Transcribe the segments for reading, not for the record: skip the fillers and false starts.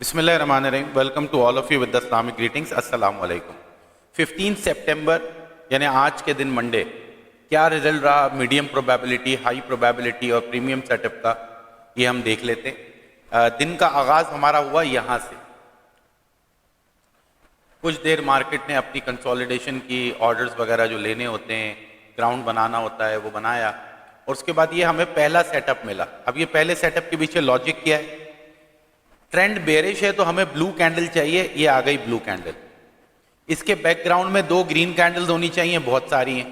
बिस्मिल्लाहिर्रहमानिर्रहीम। Welcome to all of you with the Islamic greetings. अस्सलाम वालेकुम। 15 सितंबर यानी आज के दिन मंडे, क्या रिजल्ट रहा मीडियम प्रोबेबिलिटी, हाई प्रोबेबिलिटी और प्रीमियम सेटअप का, ये हम देख लेते हैं। दिन का आगाज हमारा हुआ यहाँ से। कुछ देर मार्केट ने अपनी कंसोलिडेशन की, ऑर्डर्स वगैरह जो लेने होते हैं, ग्राउंड बनाना होता है, वो बनाया और उसके बाद ये हमें पहला सेटअप मिला। अब ये पहले सेटअप के पीछे लॉजिक क्या है? ट्रेंड बेरिश है तो हमें ब्लू कैंडल चाहिए, ये आ गई ब्लू कैंडल। इसके बैकग्राउंड में 2 ग्रीन कैंडल्स होनी चाहिए, बहुत सारी हैं।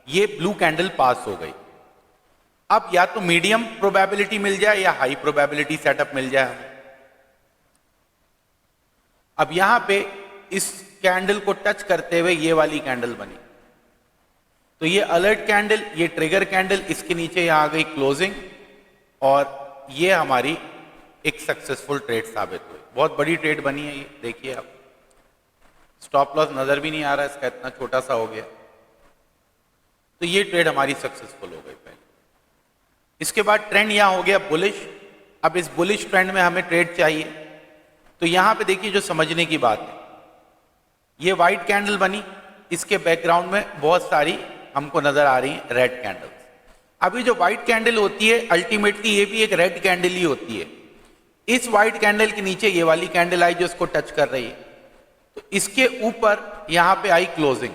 ये ब्लू कैंडल पास हो गई। अब या तो मीडियम प्रोबेबिलिटी मिल जाए या हाई प्रोबेबिलिटी सेटअप मिल जाए हमें। अब यहां पे इस कैंडल को टच करते हुए ये वाली कैंडल बनी, तो ये अलर्ट कैंडल, ये ट्रिगर कैंडल, इसके नीचे यहां आ गई क्लोजिंग और ये हमारी एक सक्सेसफुल ट्रेड साबित हुई। बहुत बड़ी ट्रेड बनी है ये, देखिए आप। स्टॉप लॉस नजर भी नहीं आ रहा है इसका, इतना छोटा सा हो गया। तो ये ट्रेड हमारी सक्सेसफुल हो गई पहले। इसके बाद ट्रेंड यहां हो गया बुलिश। अब इस बुलिश ट्रेंड में हमें ट्रेड चाहिए, तो यहां पे देखिए जो समझने की बात है, ये व्हाइट कैंडल बनी, इसके बैकग्राउंड में बहुत सारी हमको नजर आ रही है रेड कैंडल्स। अभी जो व्हाइट कैंडल होती है अल्टीमेटली ये भी एक रेड कैंडल ही होती है। इस व्हाइट कैंडल के नीचे ये वाली कैंडल आई जो इसको टच कर रही है, तो इसके ऊपर यहां पे आई क्लोजिंग।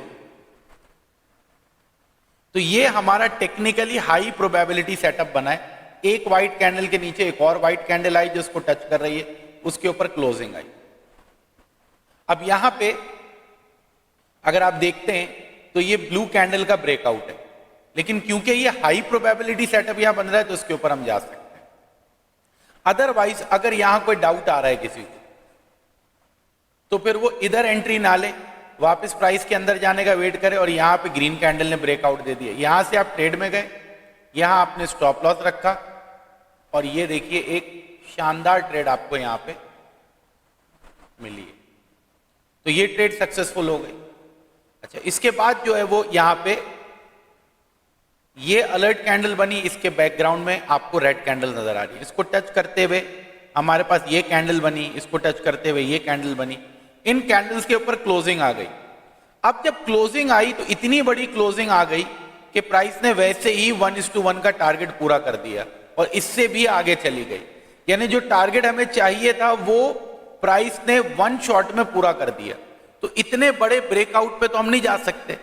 तो ये हमारा टेक्निकली हाई प्रोबेबिलिटी सेटअप बना है। एक व्हाइट कैंडल के नीचे एक और व्हाइट कैंडल आई जो इसको टच कर रही है, उसके ऊपर क्लोजिंग आई। अब यहां पे अगर आप देखते हैं तो ये ब्लू कैंडल का ब्रेकआउट है, लेकिन क्योंकि ये हाई प्रोबेबिलिटी सेटअप यहां बन रहा है तो इसके ऊपर हम जा सकते हैं। अदरवाइज अगर यहां कोई डाउट आ रहा है किसी को, तो फिर वो इधर एंट्री ना ले, वापस प्राइस के अंदर जाने का वेट करे और यहां पे ग्रीन कैंडल ने ब्रेकआउट दे दिया। यहां से आप ट्रेड में गए, यहां आपने स्टॉप लॉस रखा और ये देखिए एक शानदार ट्रेड आपको यहां पे मिली है, तो ये ट्रेड सक्सेसफुल हो गई। अच्छा, इसके बाद जो है वो यहां पे ये अलर्ट कैंडल बनी, इसके बैकग्राउंड में आपको रेड कैंडल नजर आ रही है। इसको टच करते हुए हमारे पास ये कैंडल बनी, इसको टच करते हुए ये कैंडल बनी। इन कैंडल्स के ऊपर क्लोजिंग आ गई। अब जब क्लोजिंग आई तो इतनी बड़ी क्लोजिंग आ गई कि प्राइस ने वैसे ही 1:1 का टारगेट पूरा कर दिया और इससे भी आगे चली गई। यानी जो टारगेट हमें चाहिए था वो प्राइस ने 1 शॉट में पूरा कर दिया। तो इतने बड़े ब्रेकआउट पे तो हम नहीं जा सकते,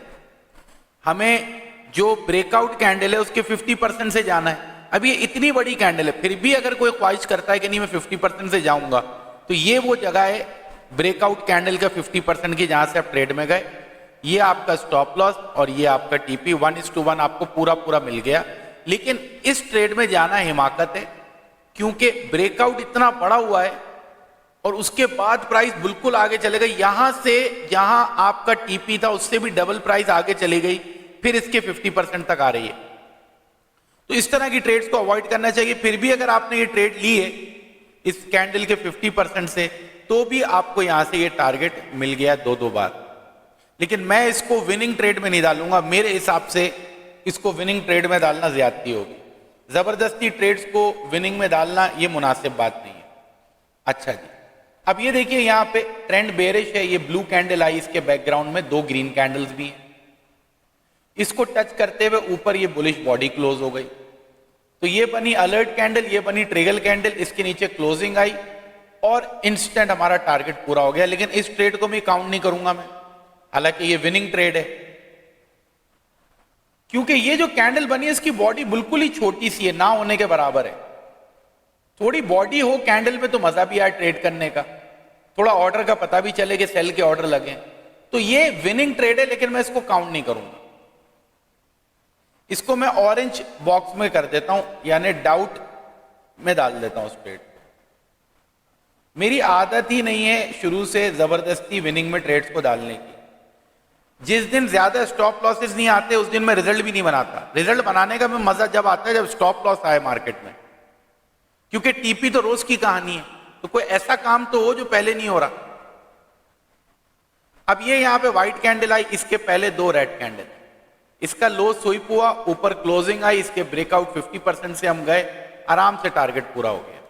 हमें जो ब्रेकआउट कैंडल है उसके 50% से जाना है। अब ये इतनी बड़ी कैंडल है, फिर भी अगर कोई ख्वाहिश करता है कि नहीं मैं 50% से जाऊंगा, तो ये वो जगह है ब्रेकआउट कैंडल का 50% की, जहां से आप ट्रेड में गए। ये आपका स्टॉप लॉस और ये आपका टीपी 1:1 आपको पूरा पूरा मिल गया। लेकिन इस ट्रेड में जाना हिमाकत है, क्योंकि ब्रेकआउट इतना बड़ा हुआ है और उसके बाद प्राइस बिल्कुल आगे चले गई। यहां से जहां आपका टीपी था उससे भी डबल प्राइस आगे चली गई, फिर इसके 50% तक आ रही है। तो इस तरह की ट्रेड्स को अवॉइड करना चाहिए। फिर भी अगर आपने ये ट्रेड ली है इस कैंडल के 50% से, तो भी आपको यहां से ये टारगेट मिल गया 2 बार। लेकिन मैं इसको विनिंग ट्रेड में नहीं डालूंगा, मेरे हिसाब से इसको विनिंग ट्रेड में डालना ज्यादती होगी। जबरदस्ती ट्रेड्स को विनिंग में डालना ये मुनासिब बात नहीं है। अच्छा जी, अब ये देखिए यहां पे ट्रेंड बेरिश है, ये ब्लू कैंडल आई, इसके बैकग्राउंड में 2 ग्रीन कैंडल्स भी हैं। इसको टच करते हुए ऊपर ये बुलिश बॉडी क्लोज हो गई, तो ये बनी अलर्ट कैंडल, ये बनी ट्रिगर कैंडल, इसके नीचे क्लोजिंग आई और इंस्टेंट हमारा टारगेट पूरा हो गया। लेकिन इस ट्रेड को मैं काउंट नहीं करूंगा मैं, हालांकि ये विनिंग ट्रेड है, क्योंकि ये जो कैंडल बनी है इसकी बॉडी बिल्कुल ही छोटी सी है, ना होने के बराबर है। थोड़ी बॉडी हो कैंडल में तो मजा भी आए ट्रेड करने का, थोड़ा ऑर्डर का पता भी चले कि सेल के ऑर्डर लगे। तो ये विनिंग ट्रेड है, लेकिन मैं इसको काउंट नहीं करूंगा। इसको मैं ऑरेंज बॉक्स में कर देता हूं, यानी डाउट में डाल देता हूं उस ट्रेड को। मेरी आदत ही नहीं है शुरू से जबरदस्ती विनिंग में ट्रेड्स को डालने की। जिस दिन ज्यादा स्टॉप लॉसेस नहीं आते उस दिन मैं रिजल्ट भी नहीं बनाता। रिजल्ट बनाने का मैं मजा जब आता है जब स्टॉप लॉस आए मार्केट में, क्योंकि टीपी तो रोज की कहानी है, तो कोई ऐसा काम तो हो जो पहले नहीं हो रहा। अब ये यहां पे व्हाइट कैंडल आई, इसके पहले 2 रेड कैंडल, इसका लो स्वीप हुआ, ऊपर क्लोजिंग आई, इसके ब्रेकआउट 50% से हम गए, आराम से टारगेट पूरा हो गया।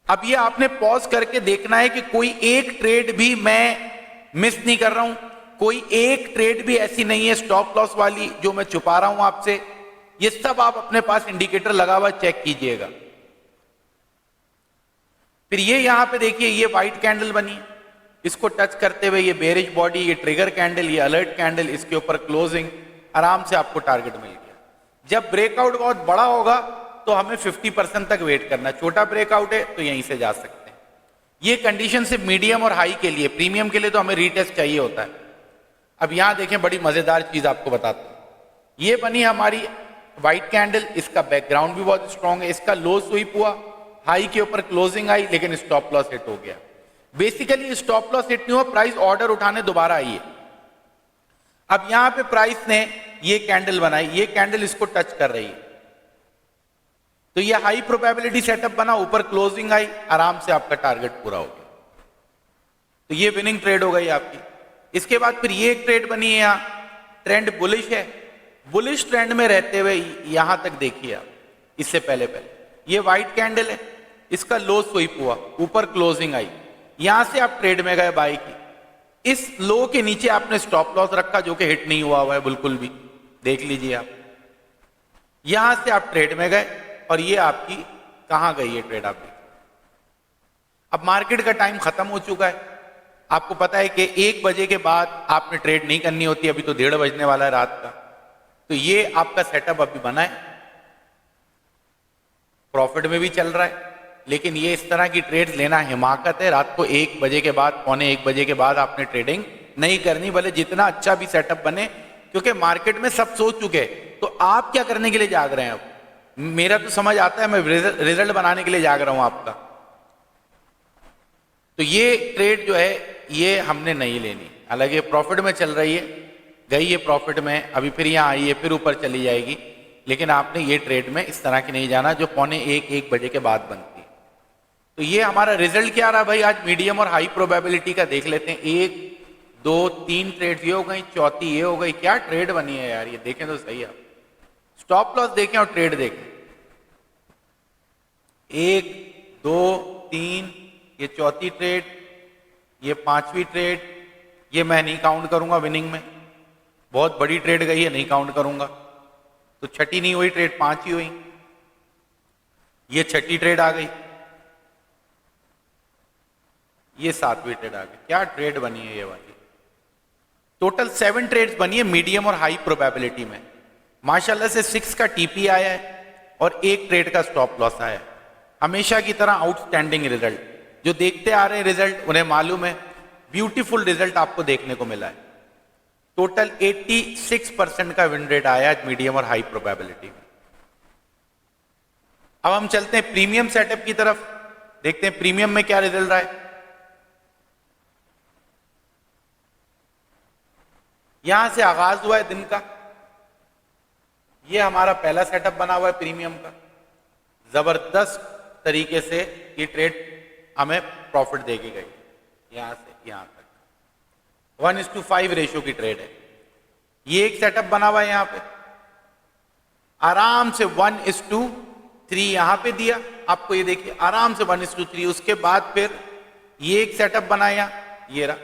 अब ये आपने पॉज करके देखना है कि कोई एक ट्रेड भी मैं मिस नहीं कर रहा हूं, कोई एक ट्रेड भी ऐसी नहीं है स्टॉप लॉस वाली जो मैं छुपा रहा हूं आपसे। ये सब आप अपने पास इंडिकेटर लगा हुआ चेक कीजिएगा। फिर ये यहां पे देखिए, ये व्हाइट कैंडल बनी, इसको टच करते हुए ये बेरिश बॉडी, ये ट्रिगर कैंडल, ये अलर्ट कैंडल, इसके ऊपर क्लोजिंग, आराम से आपको टारगेट मिल गया। जब ब्रेकआउट बहुत बड़ा होगा तो हमें 50% तक वेट करना, छोटा ब्रेकआउट है तो यहीं से जा सकते हैं। ये कंडीशन सिर्फ मीडियम और हाई के लिए, प्रीमियम के लिए तो हमें रीटेस्ट चाहिए होता है। अब यहां देखें, बड़ी मजेदार चीज आपको बताता हूं। ये बनी हमारी व्हाइट कैंडल, इसका बैकग्राउंड भी बहुत स्ट्रांग है, इसका लो स्वीप हुआ, हाई के ऊपर क्लोजिंग आई, लेकिन स्टॉप लॉस हिट हो गया। बेसिकली स्टॉप लॉस हिट नहीं हुआ, प्राइस ऑर्डर उठाने दोबारा आई है। अब यहां पे प्राइस ने ये कैंडल बनाई, ये कैंडल इसको टच कर रही है, तो ये हाई प्रोबेबिलिटी सेटअप बना, ऊपर क्लोजिंग आई, आराम से आपका टारगेट पूरा हो गया। तो ये विनिंग ट्रेड हो गई आपकी। इसके बाद फिर ये एक ट्रेड बनी है, यहां ट्रेंड बुलिश है, बुलिश ट्रेंड में रहते हुए यहां तक देखिए आप, इससे पहले ये व्हाइट कैंडल है, इसका लो स्वीप हुआ, ऊपर क्लोजिंग आई, यहां से आप ट्रेड में गए बाई की, इस लो के नीचे आपने स्टॉप लॉस रखा जो कि हिट नहीं हुआ है बिल्कुल भी, देख लीजिए आप। यहां से आप ट्रेड में गए और ये आपकी कहां गई है ट्रेड आपकी। अब मार्केट का टाइम खत्म हो चुका है, आपको पता है कि 1 बजे के बाद आपने ट्रेड नहीं करनी होती, अभी तो 1:30 बजने वाला है रात का। तो ये आपका सेटअप अभी बना है, प्रॉफिट में भी चल रहा है, लेकिन ये इस तरह की ट्रेड लेना हिमाकत है। रात को 1 बजे के बाद, पौने 1 बजे के बाद आपने ट्रेडिंग नहीं करनी, भले जितना अच्छा भी सेटअप बने, क्योंकि मार्केट में सब सोच चुके हैं। तो आप क्या करने के लिए जाग रहे हैं? अब मेरा तो समझ आता है, मैं रिजल्ट बनाने के लिए जाग रहा हूं आपका। तो ये ट्रेड जो है ये हमने नहीं लेनी, हालांकि प्रॉफिट में चल रही है, गई है प्रॉफिट में, अभी फिर यहां आई है, फिर ऊपर चली जाएगी, लेकिन आपने ये ट्रेड में इस तरह की नहीं जाना जो पौने 1 बजे के बाद बनती है। तो ये हमारा रिजल्ट क्या रहा भाई? आज मीडियम और हाई प्रोबेबिलिटी का देख लेते हैं। 1 2 3 ट्रेड ये हो गई, चौथी ये हो गई। क्या ट्रेड बनी है यार, ये देखें तो सही आप, स्टॉप लॉस देखें और ट्रेड देखें। 1 2 3, ये चौथी ट्रेड, ये 5वीं ट्रेड, ये मैं नहीं काउंट करूंगा विनिंग में, बहुत बड़ी ट्रेड गई है, नहीं काउंट करूंगा। तो छठी नहीं हुई ट्रेड, 5 ही हुई, ये छठी ट्रेड आ गई, ये 7वीं ट्रेड आ गई। क्या ट्रेड बनी है ये वाली? टोटल 7 ट्रेड्स बनी है मीडियम और हाई प्रोबेबिलिटी में। माशाल्लाह से 6 का टीपी आया है और 1 ट्रेड का स्टॉप लॉस आया है। हमेशा की तरह आउटस्टैंडिंग रिजल्ट, जो देखते आ रहे हैं रिजल्ट उन्हें मालूम है, ब्यूटीफुल रिजल्ट आपको देखने को मिला है। टोटल 86% का विन रेट आया है मीडियम और हाई प्रोबेबिलिटी में। अब हम चलते हैं प्रीमियम सेटअप की तरफ, देखते हैं प्रीमियम में क्या रिजल्ट रहा है। यहां से आगाज हुआ है दिन का, ये हमारा पहला सेटअप बना हुआ है प्रीमियम का। जबरदस्त तरीके से ये ट्रेड हमें प्रॉफिट देगी गई, यहां से यहां तक 1:5 रेशियो की ट्रेड है। ये एक सेटअप बना हुआ है, यहां पे आराम से 1:3 यहां पे दिया आपको, ये देखिए आराम से 1:3। उसके बाद फिर ये एक सेटअप बनाया, ये रहा,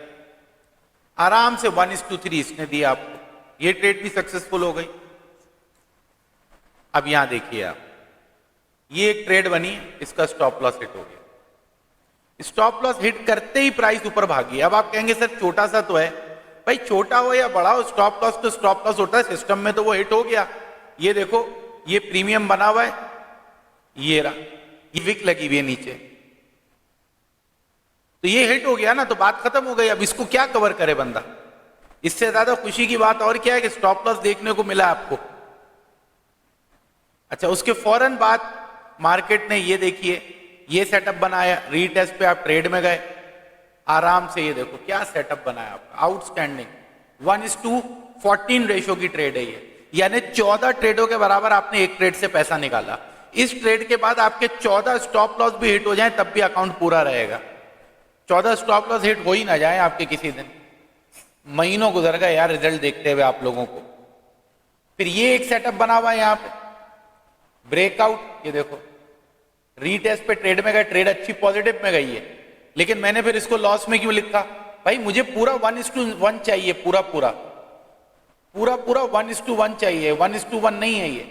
आराम से 1:3 इसने दिया आपको, ये ट्रेड भी सक्सेसफुल हो गई। अब यहां देखिए आप, ये एक ट्रेड बनी, इसका स्टॉप लॉस हिट हो गया। स्टॉप लॉस हिट करते ही प्राइस ऊपर भागी। अब आप कहेंगे सर छोटा सा तो है, भाई छोटा हो या बड़ा हो, स्टॉप लॉस तो स्टॉप लॉस होता है, सिस्टम में तो वो हिट हो गया। ये देखो, ये प्रीमियम बना हुआ है, ये रहा, ये विक लगी हुई है नीचे, तो ये हिट हो गया ना, तो बात खत्म हो गई। अब इसको क्या कवर करे बंदा? इससे ज्यादा खुशी की बात और क्या है कि स्टॉप लॉस देखने को मिला आपको। अच्छा, उसके फौरन बाद मार्केट ने ये देखिए ये सेटअप बनाया, रीटेस्ट पे आप ट्रेड में गए आराम से, ये देखो क्या सेटअप बनाया आपका, आउटस्टैंडिंग 1:14 रेशियो की ट्रेड है ये, यानी 14 ट्रेडों के बराबर आपने एक ट्रेड से पैसा निकाला। इस ट्रेड के बाद आपके 14 स्टॉप लॉस भी हिट हो जाए तब भी अकाउंट पूरा रहेगा। 14 स्टॉप लॉस हिट हो ही ना जाए आपके किसी दिन, महीनों गुजर गए यार रिजल्ट देखते हुए आप लोगों को। फिर ये एक सेटअप बना हुआ है यहां पे, ब्रेकआउट, ये देखो रीटेस्ट पे ट्रेड में गए, ट्रेड अच्छी पॉजिटिव में गई है, लेकिन मैंने फिर इसको लॉस में क्यों लिखा? भाई मुझे पूरा 1:1 चाहिए, पूरा 1:1 चाहिए, 1:1 नहीं है ये।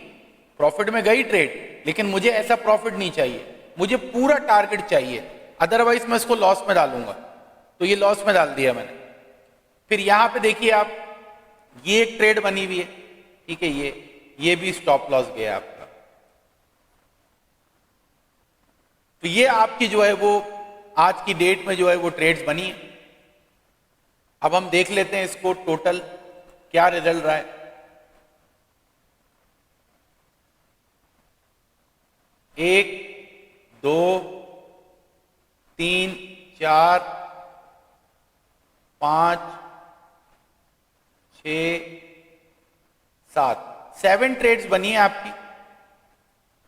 प्रॉफिट में गई ट्रेड, लेकिन मुझे ऐसा प्रॉफिट नहीं चाहिए, मुझे पूरा टारगेट चाहिए, अदरवाइज मैं इसको लॉस में डालूंगा। तो ये लॉस में डाल दिया मैंने। फिर यहां पे देखिए आप, ये एक ट्रेड बनी हुई है, ठीक है, ये भी स्टॉप लॉस गया आपका। तो ये आपकी जो है वो आज की डेट में जो है वो ट्रेड्स बनी है। अब हम देख लेते हैं इसको टोटल क्या रिजल्ट रहा है। 1 2 3 4 5 6 7 ट्रेड्स बनी है आपकी।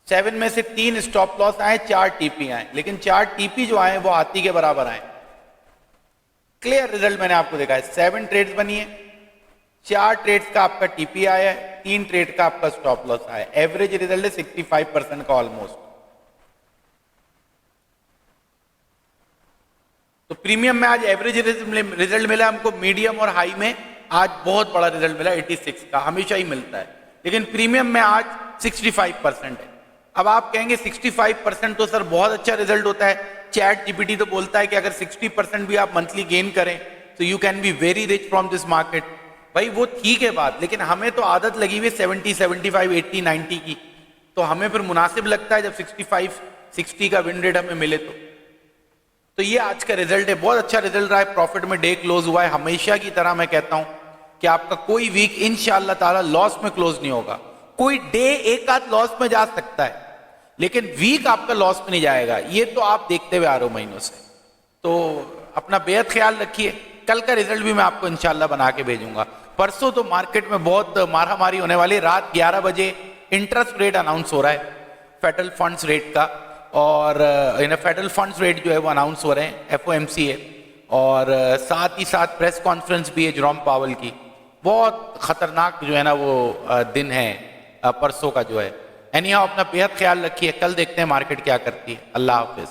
7 में से 3 स्टॉप लॉस आए, 4 टीपी आए, लेकिन 4 टीपी जो आए वो हाथी के बराबर आए। क्लियर रिजल्ट मैंने आपको देखा है। 7 ट्रेड्स बनी है, 4 ट्रेड्स का आपका टीपी आया है, 3 ट्रेड का आपका स्टॉप लॉस आया। एवरेज रिजल्ट है 65% का ऑलमोस्ट। तो प्रीमियम में आज एवरेज रिजल्ट मिला हमको, मीडियम और हाई में आज बहुत बड़ा रिजल्ट मिला 86 का, हमेशा ही मिलता है, लेकिन प्रीमियम में आज 65% है। अब आप कहेंगे 65% तो सर बहुत अच्छा रिजल्ट होता है। चैट जीपीटी तो बोलता है कि अगर 60% भी आप मंथली गेन करें तो you can be very rich from this market. भाई वो ठीक है बात, लेकिन हमें तो आदत लगी हुई 70, 75, 80, 90 की, तो हमें फिर मुनासिब लगता है जब 65, 60 का विन रेट हमें मिले तो ये आज का रिजल्ट है। बहुत अच्छा रिजल्ट रहा है, प्रॉफिट में डे क्लोज हुआ है। हमेशा की तरह मैं कहता हूं कि आपका कोई वीक इंशाअल्लाह ताला लॉस में क्लोज नहीं होगा। कोई डे एक आध लॉस में जा सकता है, लेकिन वीक आपका लॉस में नहीं जाएगा। ये तो आप देखते हुए आ रहे हो महीनों से। तो अपना बेहद ख्याल रखिए। कल का रिजल्ट भी मैं आपको इंशाअल्लाह बना के भेजूंगा। परसों तो मार्केट में बहुत मारामारी होने वाली। रात 11 बजे इंटरेस्ट रेट अनाउंस हो रहा है, फेडरल फंड्स रेट का, और फेडरल फंड्स रेट जो है वो अनाउंस हो रहे हैं, FOMC है, और साथ ही साथ प्रेस कॉन्फ्रेंस भी है जेरोम पावेल की। बहुत खतरनाक जो है ना वो दिन है परसों का जो है। एनी हाउ अपना बेहद ख्याल रखिए। कल देखते हैं मार्केट क्या करती है। अल्लाह हाफिज।